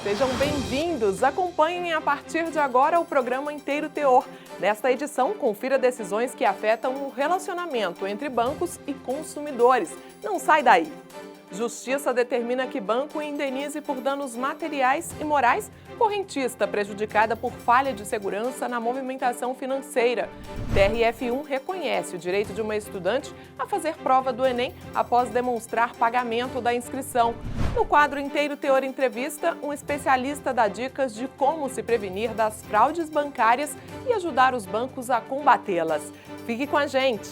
Sejam bem-vindos! Acompanhem a partir de agora o programa Inteiro Teor. Nesta edição, confira decisões que afetam o relacionamento entre bancos e consumidores. Não sai daí! Justiça determina que banco indenize por danos materiais e morais correntista prejudicada por falha de segurança na movimentação financeira. TRF1 reconhece o direito de uma estudante a fazer prova do Enem após demonstrar pagamento da inscrição. No quadro Inteiro Teor Entrevista, um especialista dá dicas de como se prevenir das fraudes bancárias e ajudar os bancos a combatê-las. Fique com a gente!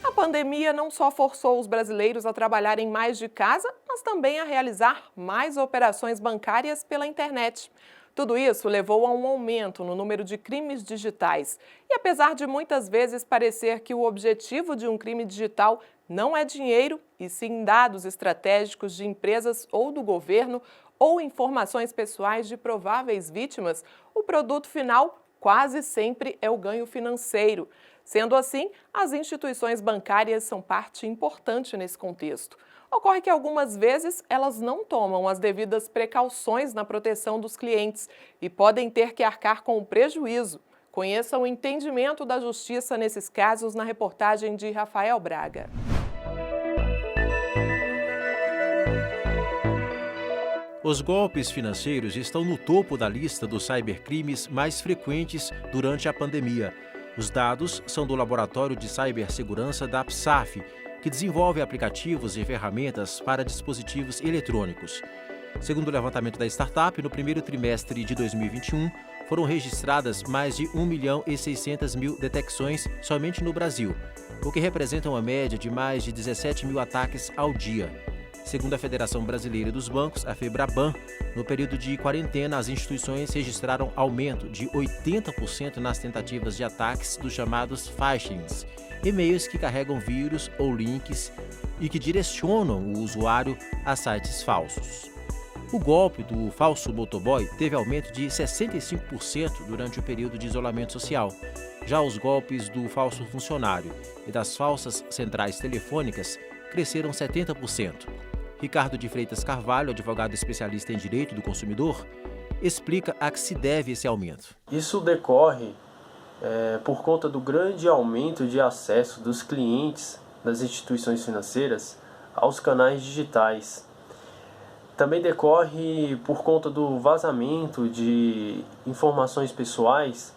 A pandemia não só forçou os brasileiros a trabalharem mais de casa, mas também a realizar mais operações bancárias pela internet. Tudo isso levou a um aumento no número de crimes digitais. E apesar de muitas vezes parecer que o objetivo de um crime digital não é dinheiro, e sim dados estratégicos de empresas ou do governo, ou informações pessoais de prováveis vítimas, o produto final quase sempre é o ganho financeiro. Sendo assim, as instituições bancárias são parte importante nesse contexto. Ocorre que algumas vezes elas não tomam as devidas precauções na proteção dos clientes e podem ter que arcar com o prejuízo. Conheça o entendimento da justiça nesses casos na reportagem de Rafael Braga. Os golpes financeiros estão no topo da lista dos cybercrimes mais frequentes durante a pandemia. Os dados são do Laboratório de Cibersegurança da PSAF, que desenvolve aplicativos e ferramentas para dispositivos eletrônicos. Segundo o levantamento da startup, no primeiro trimestre de 2021, foram registradas mais de 1.600.000 detecções somente no Brasil, o que representa uma média de mais de 17 mil ataques ao dia. Segundo a Federação Brasileira dos Bancos, a FEBRABAN, no período de quarentena, as instituições registraram aumento de 80% nas tentativas de ataques dos chamados phishings, e-mails que carregam vírus ou links e que direcionam o usuário a sites falsos. O golpe do falso motoboy teve aumento de 65% durante o período de isolamento social. Já os golpes do falso funcionário e das falsas centrais telefônicas cresceram 70%. Ricardo de Freitas Carvalho, advogado especialista em direito do consumidor, explica a que se deve esse aumento. Isso decorre por conta do grande aumento de acesso dos clientes das instituições financeiras aos canais digitais. Também decorre por conta do vazamento de informações pessoais,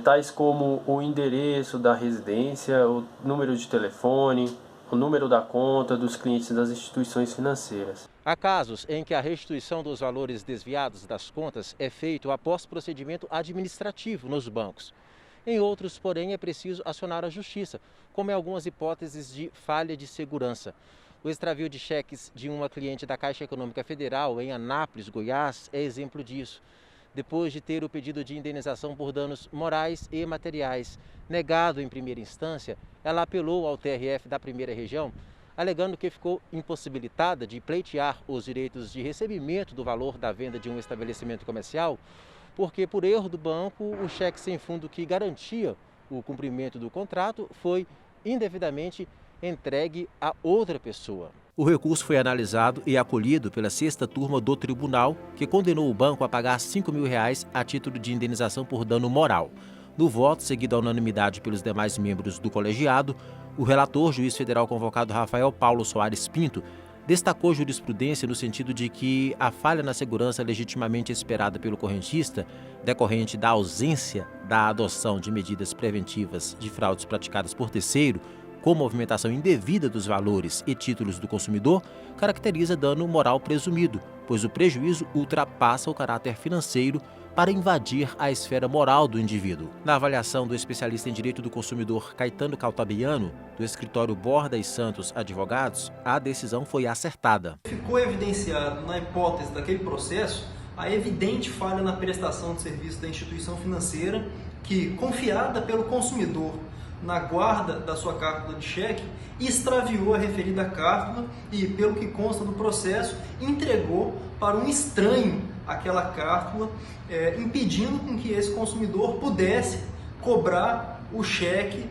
tais como o endereço da residência, o número de telefone, o número da conta dos clientes das instituições financeiras. Há casos em que a restituição dos valores desviados das contas é feito após procedimento administrativo nos bancos. Em outros, porém, é preciso acionar a justiça, como em algumas hipóteses de falha de segurança. O extravio de cheques de uma cliente da Caixa Econômica Federal em Anápolis, Goiás, é exemplo disso. Depois de ter o pedido de indenização por danos morais e materiais negado em primeira instância, ela apelou ao TRF da Primeira Região, alegando que ficou impossibilitada de pleitear os direitos de recebimento do valor da venda de um estabelecimento comercial, porque, por erro do banco, o cheque sem fundo que garantia o cumprimento do contrato foi indevidamente entregue a outra pessoa. O recurso foi analisado e acolhido pela 6ª turma do tribunal, que condenou o banco a pagar R$5 mil a título de indenização por dano moral. No voto, seguido à unanimidade pelos demais membros do colegiado, o relator, juiz federal convocado Rafael Paulo Soares Pinto, destacou jurisprudência no sentido de que a falha na segurança legitimamente esperada pelo correntista, decorrente da ausência da adoção de medidas preventivas de fraudes praticadas por terceiro, com movimentação indevida dos valores e títulos do consumidor, caracteriza dano moral presumido, pois o prejuízo ultrapassa o caráter financeiro para invadir a esfera moral do indivíduo. Na avaliação do especialista em direito do consumidor Caetano Caltabiano, do escritório Borda e Santos Advogados, a decisão foi acertada. Ficou evidenciado na hipótese daquele processo a evidente falha na prestação de serviço da instituição financeira que, confiada pelo consumidor na guarda da sua cártula de cheque, extraviou a referida cártula e, pelo que consta do processo, entregou para um estranho aquela cártula, impedindo com que esse consumidor pudesse cobrar o cheque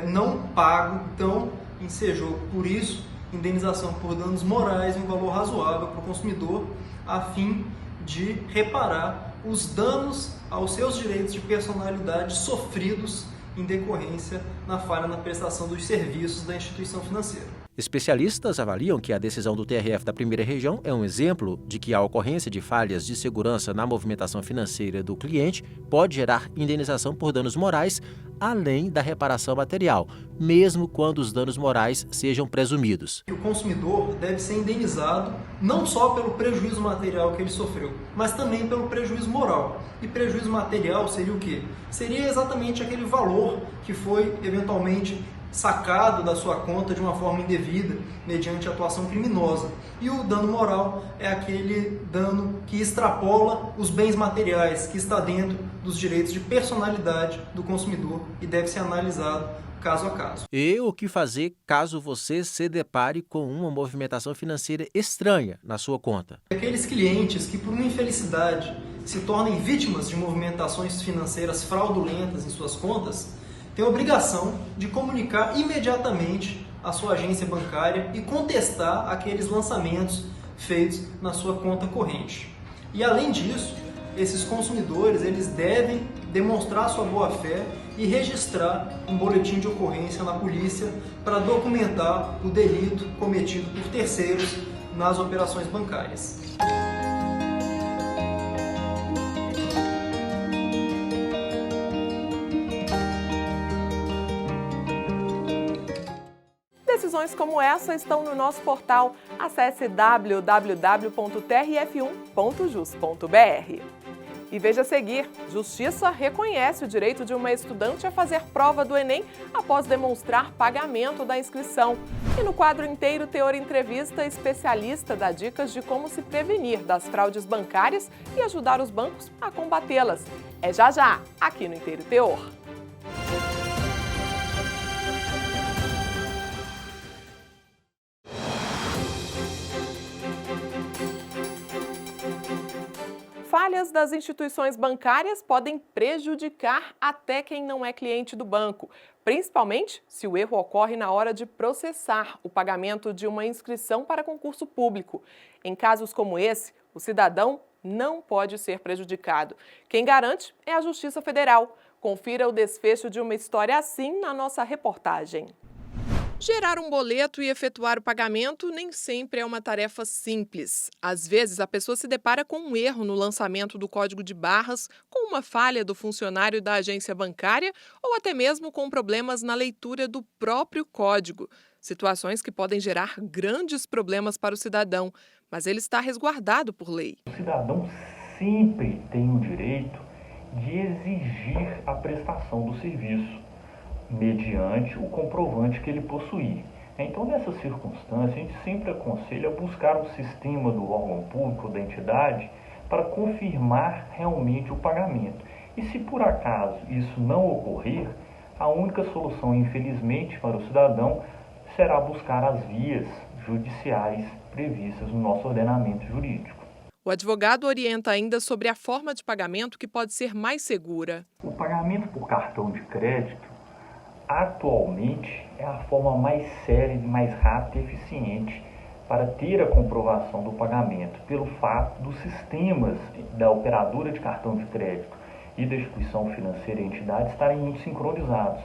não pago. Então, ensejou, por isso, indenização por danos morais em um valor razoável para o consumidor, a fim de reparar os danos aos seus direitos de personalidade sofridos em decorrência na falha na prestação dos serviços da instituição financeira. Especialistas avaliam que a decisão do TRF da Primeira Região é um exemplo de que a ocorrência de falhas de segurança na movimentação financeira do cliente pode gerar indenização por danos morais, além da reparação material, mesmo quando os danos morais sejam presumidos. O consumidor deve ser indenizado não só pelo prejuízo material que ele sofreu, mas também pelo prejuízo moral. E prejuízo material seria o quê? Seria exatamente aquele valor que foi eventualmente sacado da sua conta de uma forma indevida, mediante atuação criminosa. E o dano moral é aquele dano que extrapola os bens materiais, que está dentro dos direitos de personalidade do consumidor e deve ser analisado caso a caso. E o que fazer caso você se depare com uma movimentação financeira estranha na sua conta? Aqueles clientes que, por uma infelicidade, se tornem vítimas de movimentações financeiras fraudulentas em suas contas, tem a obrigação de comunicar imediatamente à sua agência bancária e contestar aqueles lançamentos feitos na sua conta corrente. E além disso, esses consumidores eles devem demonstrar sua boa-fé e registrar um boletim de ocorrência na polícia para documentar o delito cometido por terceiros nas operações bancárias. Decisões como essa estão no nosso portal. Acesse www.trf1.jus.br. E veja a seguir: Justiça reconhece o direito de uma estudante a fazer prova do Enem após demonstrar pagamento da inscrição. E no quadro Inteiro Teor Entrevista, especialista dá dicas de como se prevenir das fraudes bancárias e ajudar os bancos a combatê-las. É já, aqui no Inteiro Teor. Falhas das instituições bancárias podem prejudicar até quem não é cliente do banco, principalmente se o erro ocorre na hora de processar o pagamento de uma inscrição para concurso público. Em casos como esse, o cidadão não pode ser prejudicado. Quem garante é a Justiça Federal. Confira o desfecho de uma história assim na nossa reportagem. Gerar um boleto e efetuar o pagamento nem sempre é uma tarefa simples. Às vezes, a pessoa se depara com um erro no lançamento do código de barras, com uma falha do funcionário da agência bancária ou até mesmo com problemas na leitura do próprio código. Situações que podem gerar grandes problemas para o cidadão, mas ele está resguardado por lei. O cidadão sempre tem o direito de exigir a prestação do serviço, mediante o comprovante que ele possuir. Então, nessa circunstância, a gente sempre aconselha buscar o sistema do órgão público, da entidade, para confirmar realmente o pagamento. E se por acaso isso não ocorrer, a única solução, infelizmente, para o cidadão será buscar as vias judiciais previstas no nosso ordenamento jurídico. O advogado orienta ainda sobre a forma de pagamento que pode ser mais segura. O pagamento por cartão de crédito atualmente é a forma mais célere, mais rápida e eficiente para ter a comprovação do pagamento, pelo fato dos sistemas da operadora de cartão de crédito e da instituição financeira e entidade estarem muito sincronizados.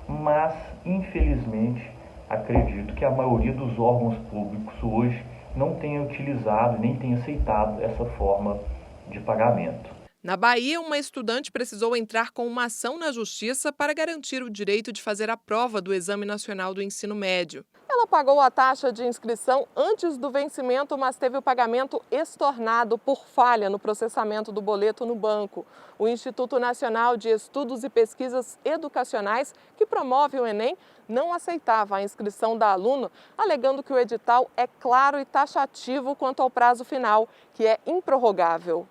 Mas, infelizmente, acredito que a maioria dos órgãos públicos hoje não tenha utilizado nem tenha aceitado essa forma de pagamento. Na Bahia, uma estudante precisou entrar com uma ação na Justiça para garantir o direito de fazer a prova do Exame Nacional do Ensino Médio. Ela pagou a taxa de inscrição antes do vencimento, mas teve o pagamento estornado por falha no processamento do boleto no banco. O Instituto Nacional de Estudos e Pesquisas Educacionais, que promove o Enem, não aceitava a inscrição da aluna, alegando que o edital é claro e taxativo quanto ao prazo final, que é improrrogável.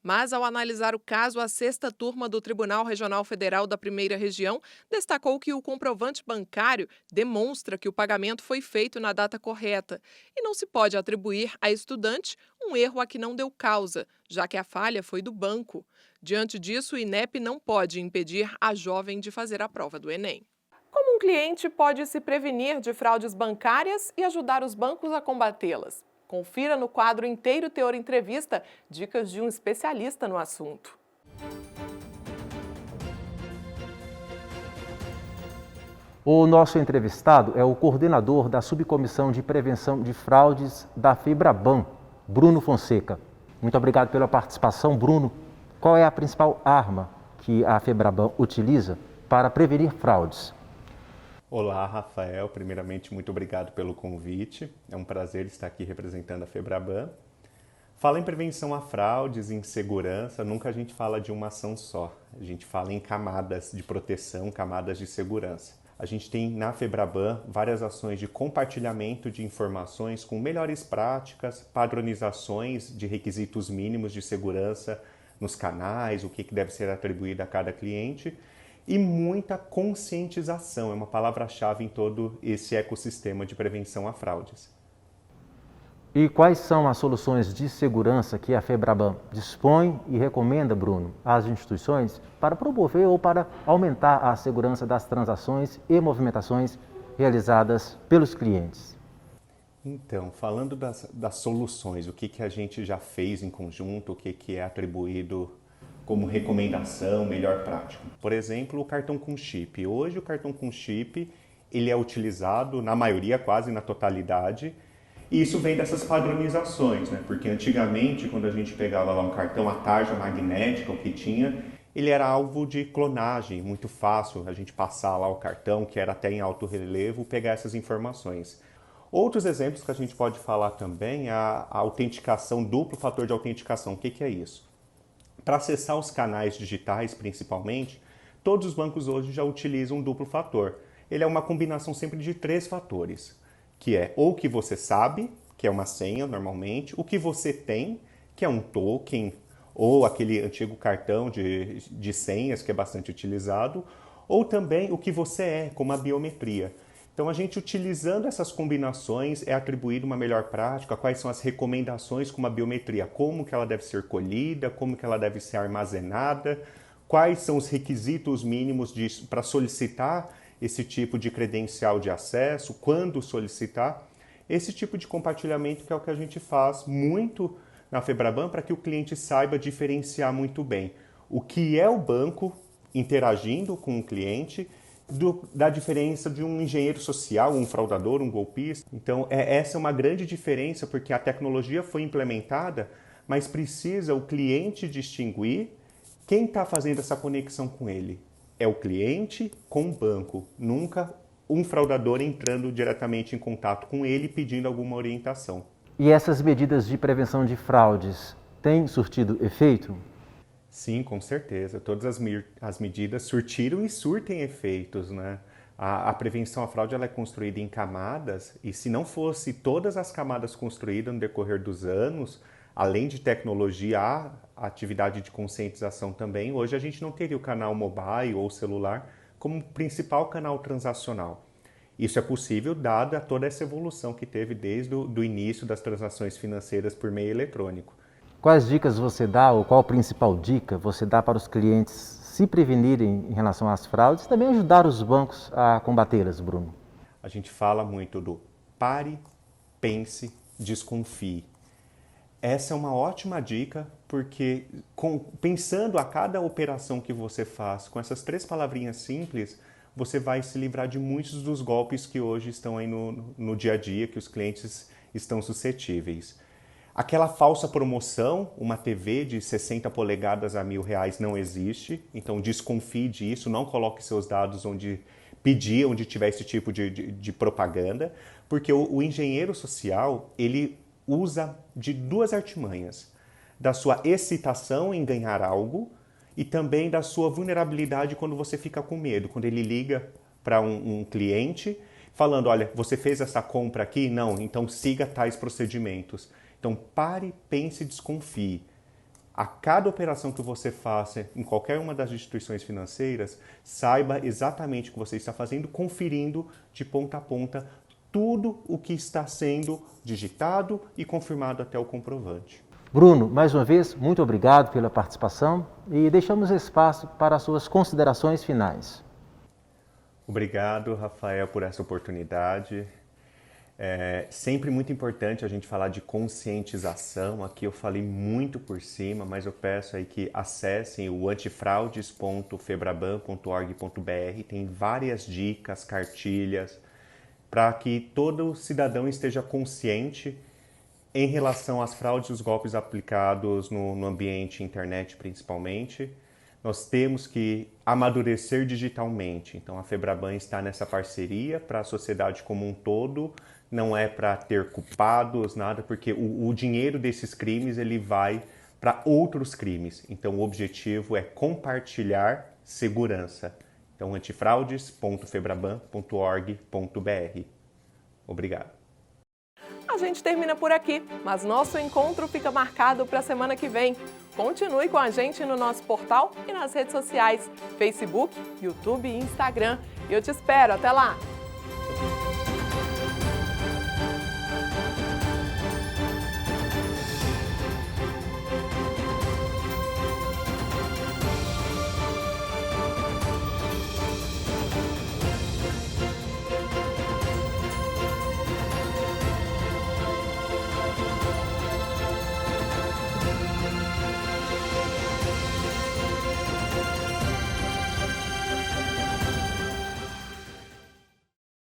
Mas, ao analisar o caso, a 6ª turma do Tribunal Regional Federal da Primeira Região destacou que o comprovante bancário demonstra que o pagamento foi feito na data correta e não se pode atribuir à estudante um erro a que não deu causa, já que a falha foi do banco. Diante disso, o INEP não pode impedir a jovem de fazer a prova do Enem. Como um cliente pode se prevenir de fraudes bancárias e ajudar os bancos a combatê-las? Confira no quadro Inteiro Teor Entrevista dicas de um especialista no assunto. O nosso entrevistado é o coordenador da Subcomissão de Prevenção de Fraudes da FEBRABAN, Bruno Fonseca. Muito obrigado pela participação, Bruno. Qual é a principal arma que a FEBRABAN utiliza para prevenir fraudes? Olá, Rafael. Primeiramente, muito obrigado pelo convite. É um prazer estar aqui representando a FEBRABAN. Fala em prevenção a fraudes, em segurança, nunca a gente fala de uma ação só. A gente fala em camadas de proteção, camadas de segurança. A gente tem na FEBRABAN várias ações de compartilhamento de informações com melhores práticas, padronizações de requisitos mínimos de segurança nos canais, o que deve ser atribuído a cada cliente, e muita conscientização, é uma palavra-chave em todo esse ecossistema de prevenção a fraudes. E quais são as soluções de segurança que a FEBRABAN dispõe e recomenda, Bruno, às instituições para promover ou para aumentar a segurança das transações e movimentações realizadas pelos clientes? Então, falando das soluções, o que a gente já fez em conjunto, o que é atribuído como recomendação, melhor prática. Por exemplo, o cartão com chip. Hoje o cartão com chip ele é utilizado na maioria, quase na totalidade, e isso vem dessas padronizações, né? Porque antigamente, quando a gente pegava lá um cartão, a tarja magnética, o que tinha, ele era alvo de clonagem, muito fácil a gente passar lá o cartão, que era até em alto relevo, pegar essas informações. Outros exemplos que a gente pode falar também é a autenticação, duplo fator de autenticação. O que é isso? Para acessar os canais digitais, principalmente, todos os bancos hoje já utilizam um duplo fator. Ele é uma combinação sempre de 3 fatores, que é ou o que você sabe, que é uma senha normalmente, o que você tem, que é um token, ou aquele antigo cartão de senhas que é bastante utilizado, ou também o que você é, como a biometria. Então, a gente utilizando essas combinações é atribuído uma melhor prática, quais são as recomendações com a biometria, como que ela deve ser colhida, como que ela deve ser armazenada, quais são os requisitos mínimos para solicitar esse tipo de credencial de acesso, quando solicitar. Esse tipo de compartilhamento que é o que a gente faz muito na FEBRABAN para que o cliente saiba diferenciar muito bem o que é o banco interagindo com o cliente da diferença de um engenheiro social, um fraudador, um golpista. Então, essa é uma grande diferença, porque a tecnologia foi implementada, mas precisa o cliente distinguir quem está fazendo essa conexão com ele. É o cliente com o banco, nunca um fraudador entrando diretamente em contato com ele pedindo alguma orientação. E essas medidas de prevenção de fraudes têm surtido efeito? Sim, com certeza. Todas as medidas surtiram e surtem efeitos, né? A prevenção à fraude ela é construída em camadas e se não fosse todas as camadas construídas no decorrer dos anos, além de tecnologia, há atividade de conscientização também. Hoje a gente não teria o canal mobile ou celular como principal canal transacional. Isso é possível dada toda essa evolução que teve desde o início das transações financeiras por meio eletrônico. Quais dicas você dá, ou qual a principal dica você dá para os clientes se prevenirem em relação às fraudes e também ajudar os bancos a combatê-las, Bruno? A gente fala muito do pare, pense, desconfie. Essa é uma ótima dica porque pensando a cada operação que você faz com essas 3 palavrinhas simples, você vai se livrar de muitos dos golpes que hoje estão aí no dia a dia, que os clientes estão suscetíveis. Aquela falsa promoção, uma TV de 60 polegadas a R$1.000 não existe, então desconfie disso, não coloque seus dados onde tiver esse tipo de propaganda, porque o engenheiro social, ele usa de 2 artimanhas, da sua excitação em ganhar algo e também da sua vulnerabilidade quando você fica com medo, quando ele liga para um cliente falando, olha, você fez essa compra aqui? Não, então siga tais procedimentos. Então, pare, pense e desconfie. a cada operação que você faça em qualquer uma das instituições financeiras, saiba exatamente o que você está fazendo, conferindo de ponta a ponta tudo o que está sendo digitado e confirmado até o comprovante. Bruno, mais uma vez, muito obrigado pela participação e deixamos espaço para as suas considerações finais. Obrigado, Rafael, por essa oportunidade. É sempre muito importante a gente falar de conscientização. Aqui eu falei muito por cima, mas eu peço aí que acessem o antifraudes.febraban.org.br. Tem várias dicas, cartilhas, para que todo cidadão esteja consciente em relação às fraudes e os golpes aplicados no ambiente internet, principalmente. Nós temos que amadurecer digitalmente. Então a Febraban está nessa parceria para a sociedade como um todo. Não é para ter culpados, nada, porque o dinheiro desses crimes ele vai para outros crimes. Então o objetivo é compartilhar segurança. Então antifraudes.febraban.org.br. Obrigado. A gente termina por aqui, mas nosso encontro fica marcado para a semana que vem. Continue com a gente no nosso portal e nas redes sociais, Facebook, YouTube e Instagram. E eu te espero. Até lá!